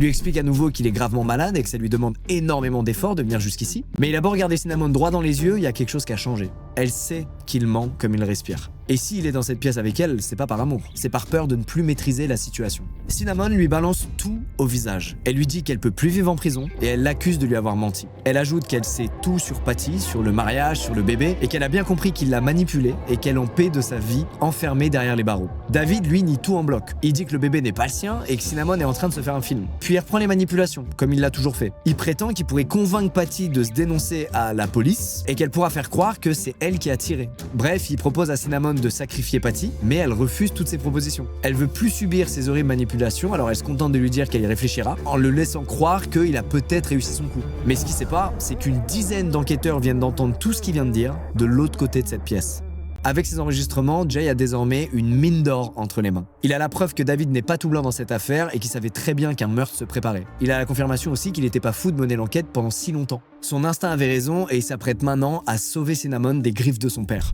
Il lui explique à nouveau qu'il est gravement malade et que ça lui demande énormément d'efforts de venir jusqu'ici. Mais il a beau regarder Cinnamon droit dans les yeux, il y a quelque chose qui a changé. Elle sait qu'il ment comme il respire. Et s'il est dans cette pièce avec elle, c'est pas par amour, c'est par peur de ne plus maîtriser la situation. Cinnamon lui balance tout au visage. Elle lui dit qu'elle peut plus vivre en prison et elle l'accuse de lui avoir menti. Elle ajoute qu'elle sait tout sur Patty, sur le mariage, sur le bébé et qu'elle a bien compris qu'il l'a manipulée et qu'elle en paie de sa vie enfermée derrière les barreaux. David, lui, nie tout en bloc. Il dit que le bébé n'est pas le sien et que Cinnamon est en train de se faire un film. Puis il reprend les manipulations, comme il l'a toujours fait. Il prétend qu'il pourrait convaincre Patty de se dénoncer à la police et qu'elle pourra faire croire que c'est elle qui a tiré. Bref, il propose à Cinnamon de sacrifier Patty, mais elle refuse toutes ses propositions. Elle veut plus subir ces horribles manipulations, alors elle se contente de lui dire qu'elle y réfléchira, en le laissant croire qu'il a peut-être réussi son coup. Mais ce qu'il sait pas, c'est qu'une dizaine d'enquêteurs viennent d'entendre tout ce qu'il vient de dire de l'autre côté de cette pièce. Avec ces enregistrements, Jay a désormais une mine d'or entre les mains. Il a la preuve que David n'est pas tout blanc dans cette affaire et qu'il savait très bien qu'un meurtre se préparait. Il a la confirmation aussi qu'il n'était pas fou de mener l'enquête pendant si longtemps. Son instinct avait raison et il s'apprête maintenant à sauver Cinnamon des griffes de son père.